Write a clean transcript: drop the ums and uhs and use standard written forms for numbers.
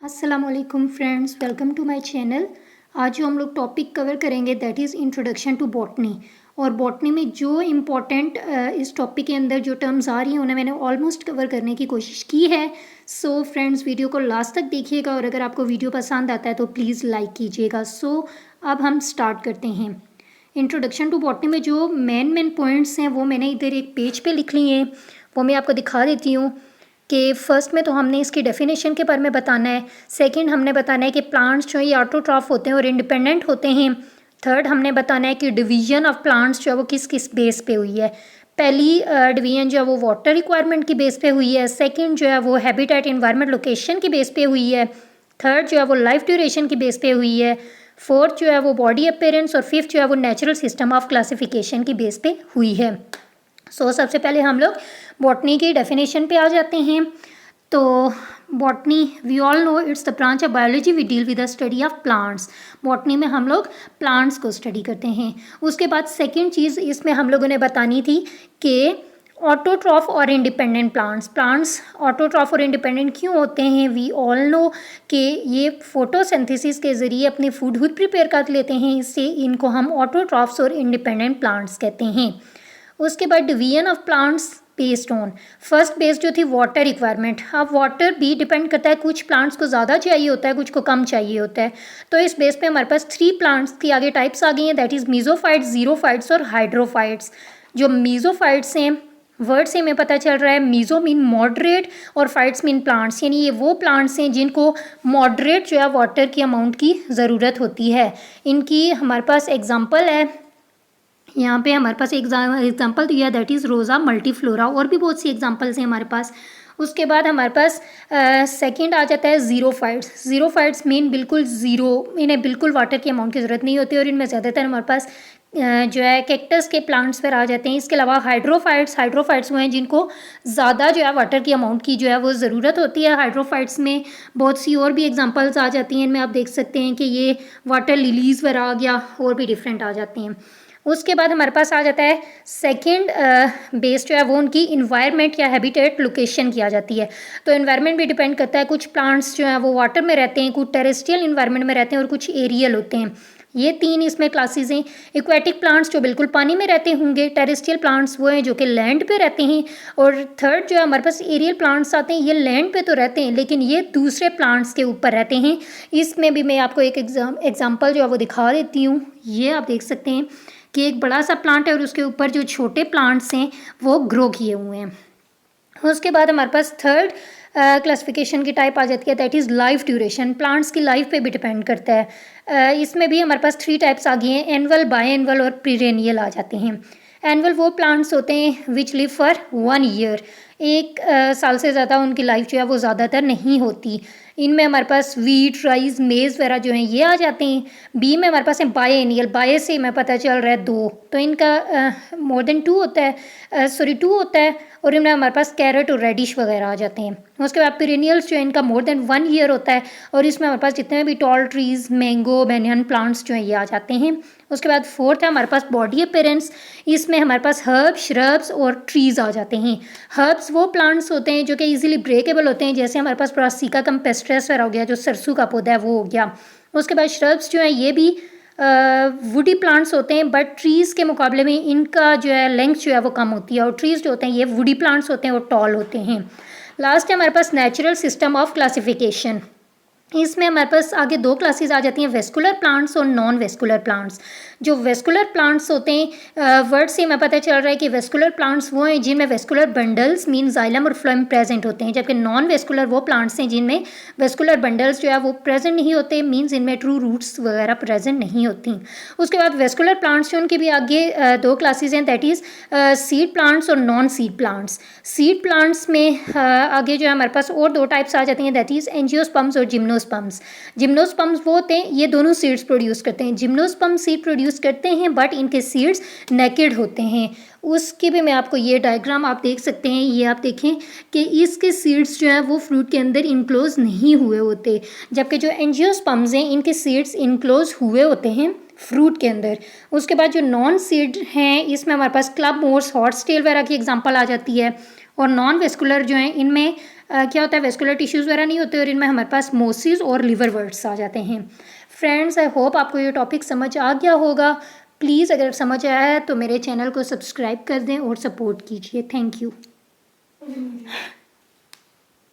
अस्सलामुअलैकुम friends, welcome to my channel. आज जो हम लोग टॉपिक कवर करेंगे that is introduction to botany. और बॉटनी में जो इम्पोर्टेंट इस टॉपिक के अंदर जो टर्म्स आ रही हैं उन्हें मैंने ऑलमोस्ट कवर करने की कोशिश की है। सो फ्रेंड्स, वीडियो को लास्ट तक देखिएगा और अगर आपको वीडियो पसंद आता है तो प्लीज़ लाइक कीजिएगा। सो अब हम स्टार्ट करते हैं। इंट्रोडक्शन टू बॉटनी में जो मेन पॉइंट्स हैं वो मैंने इधर एक पेज पे लिख लिए हैं, वो मैं आपको दिखा देती हूँ। कि फर्स्ट में तो हमने इसकी डेफिनेशन के बारे में बताना है। सेकंड हमने बताना है कि प्लांट्स जो ये ऑटोट्रॉफ होते हैं और इंडिपेंडेंट होते हैं। थर्ड हमने बताना है कि डिवीजन ऑफ प्लांट्स जो है वो किस किस बेस पे हुई है। पहली डिवीजन जो है वो वाटर रिक्वायरमेंट की बेस पे हुई है। सेकंड जो है वो हैबिटेट एनवायरनमेंट लोकेशन की बेस पे हुई है। थर्ड जो है वो लाइफ ड्यूरेशन की बेस पे हुई है। फोर्थ जो है वो बॉडी अपीयरेंस और फिफ्थ जो है वो नेचुरल सिस्टम ऑफ क्लासिफिकेशन की बेस पे हुई है। सबसे पहले हम लोग बॉटनी की डेफिनेशन पे आ जाते हैं। तो botany we all know it's the branch of biology we deal with the study of plants. Botany में हम लोग प्लांट्स को स्टडी करते हैं। उसके बाद सेकंड चीज़ इसमें हम लोगों ने बतानी थी कि ऑटोट्रॉफ और इंडिपेंडेंट प्लांट्स ऑटोट्रॉफ और इंडिपेंडेंट क्यों होते हैं। वी ऑल नो कि ये फोटोसिंथेसिस के ज़रिए अपने फूड खुद प्रिपेयर कर लेते हैं, इससे इनको हम ऑटोट्रॉफ्स और इंडिपेंडेंट प्लांट्स कहते हैं। उसके बाद division of plants based on first base जो थी वाटर रिक्वायरमेंट। अब वाटर भी डिपेंड करता है, कुछ प्लांट्स को ज़्यादा चाहिए होता है, कुछ को कम चाहिए होता है। तो इस बेस पे हमारे पास 3 प्लांट्स की आगे टाइप्स आ गई हैं, दैट इज़ मीजोफाइट्स, जीरोफाइट्स और हाइड्रोफाइट्स। जो मीजोफाइट्स हैं, वर्ड से हमें पता चल रहा है, मीजो मीन मॉडरेट और फाइट्स मीन प्लांट्स, यानी ये वो प्लांट्स हैं जिनको मॉडरेट जो है वाटर की अमाउंट की ज़रूरत होती है। इनकी हमारे पास एग्जाम्पल है, यहाँ पे हमारे पास एग्जाम्पल दिया दैट इज़ रोज़ा मल्टीफ्लोरा, और भी बहुत सी एग्जाम्पल्स हैं हमारे पास। उसके बाद हमारे पास सेकंड आ जाता है ज़ीरोफाइट्स। ज़ीरोफाइट्स मीन बिल्कुल ज़ीरो, इन्हें बिल्कुल वाटर की अमाउंट की ज़रूरत नहीं होती और इनमें ज़्यादातर हमारे पास जो है कैक्टस के प्लांट्स पर आ जाते हैं। इसके अलावा हाइड्रोफाइट्स वो हैं जिनको ज़्यादा जो है वाटर की अमाउंट की जो है वो ज़रूरत होती है। हाइड्रोफाइट्स में बहुत सी और भी एग्जांपल्स आ जाती हैं, इनमें आप देख सकते हैं कि ये वाटर लिलीज़ वगैरह आ गया, और भी डिफरेंट आ जाते हैं। उसके बाद हमारे पास आ जाता है सेकंड बेस जो है वो उनकी इन्वायरमेंट या हैबिटेट लोकेशन की आ जाती है। तो इन्वायरमेंट भी डिपेंड करता है, कुछ प्लांट्स जो हैं वो वाटर में रहते हैं, कुछ टेरेस्ट्रियल इन्वायरमेंट में रहते हैं और कुछ एरियल होते हैं। ये 3 इसमें क्लासेस हैं। एक्वेटिक प्लांट्स जो बिल्कुल पानी में रहते होंगे, टेरेस्ट्रियल प्लांट्स वो हैं जो कि लैंड पे रहते हैं, और थर्ड जो है हमारे पास एरियल प्लांट्स आते हैं। ये लैंड पे तो रहते हैं लेकिन ये दूसरे प्लांट्स के ऊपर रहते हैं। इसमें भी मैं आपको एक एग्जाम्पल जो है वो दिखा देती हूँ। ये आप देख सकते हैं कि एक बड़ा सा प्लांट है और उसके ऊपर जो छोटे प्लांट्स हैं वो ग्रो किए हुए हैं। उसके बाद हमारे पास थर्ड क्लासिफिकेशन की टाइप आ जाती है, that is life duration. Plants की लाइफ पे भी डिपेंड करता है। इसमें भी हमारे पास 3 टाइप्स आ गई हैं, एनुअल, बायएनुअल और पीरेनियल आ जाते हैं। एनुअल वो प्लांट्स होते हैं विच लिव फॉर 1 ईयर, 1 साल से ज़्यादा उनकी लाइफ जो है वो ज़्यादातर नहीं होती। इनमें हमारे पास वीट, राइस, मेज़ वगैरह जो हैं ये आ जाते हैं। बी में हमारे पास है बायएनियल, बाय से हमें पता चल रहा है 2, तो इनका मोर देन 2 होता है, 2 होता है, और इनमें हमारे पास कैरेट और रेडिश वगैरह आ जाते हैं। उसके बाद पीरेनियल्स जो है इनका मोर देन 1 ईयर होता है, और इसमें हमारे पास जितने भी tall trees, mango, banyan plants जो हैं ये आ जाते हैं। उसके बाद फोर्थ है हमारे पास बॉडी अपीयरेंस। इसमें हमारे पास हर्ब, श्रब्स और ट्रीज़ आ जाते हैं। हर्ब्स वो प्लांट्स होते हैं जो कि इजीली ब्रेकेबल होते हैं, जैसे हमारे पास ब्रासिका कैम्पेस्ट्रस हो गया, जो सरसों का पौधा है वो हो गया। उसके बाद श्रब्स जो हैं ये भी वुडी प्लांट्स होते हैं, बट ट्रीज़ के मुकाबले में इनका जो है लेंथ जो है वो कम होती है, और ट्रीज़ जो होते हैं ये वुडी प्लांट्स होते हैं और टॉल होते हैं। लास्ट है हमारे पास नेचुरल सिस्टम ऑफ क्लासिफिकेशन। इसमें हमारे पास आगे 2 क्लासेस आ जाती हैं, वेस्कुलर प्लांट्स और नॉन वेस्कुलर प्लांट्स। जो वेस्कुलर प्लांट्स होते हैं, वर्ड से हमें पता चल रहा है कि वेस्कुलर प्लांट्स वो हैं जिनमें वेस्कुलर बंडल्स मीन जाइलम और फ्लोएम प्रेजेंट होते हैं, जबकि नॉन वेस्कुलर वो प्लांट्स हैं जिनमें वेस्कुलर बंडल्स जो है वो प्रेजेंट नहीं होते, मीन्स इनमें ट्रू रूट्स वगैरह प्रेजेंट नहीं होती। उसके बाद वेस्कुलर प्लांट्स जो उनकी भी आगे 2 क्लासेज हैं, दैट इज़ सीड प्लांट्स और non seed plants. Seed plants में आगे जो है हमारे पास और 2 टाइप्स आ जाती हैं, दैट इज़ एंजियोस्पर्म्स और जिम्नोस्पर्म्स। जिम्नोस्पर्म्स वो होते हैं ये दोनों सीड्स प्रोड्यूस करते हैं। जिम्नोस्पर्म सीड प्रोड्यूस करते हैं बट इनके सीड्स नेकेड होते हैं। उसकी भी मैं आपको ये डायग्राम आप देख सकते हैं, ये आप देखें कि इसके सीड्स जो हैं वो फ्रूट के अंदर इनक्लोज नहीं हुए होते, जबकि जो एंजियोस्पर्म्स हैं इनके सीड्स इनक्लोज हुए होते हैं फ्रूट के अंदर। उसके बाद जो नॉन सीड हैं इसमें हमारे पास क्लब मोर्स, हॉर्स टेल वगैरह की एग्जांपल आ जाती है। और नॉन वेस्कुलर जो हैं इनमें क्या होता है, वेस्कुलर टिश्यूज़ वगैरह नहीं होते और इनमें हमारे पास मोसिस और लिवर वर्ड्स आ जाते हैं। फ्रेंड्स, आई होप आपको ये टॉपिक समझ आ गया होगा। प्लीज़ अगर समझ आया है तो मेरे चैनल को सब्सक्राइब कर दें और सपोर्ट कीजिए। Thank you.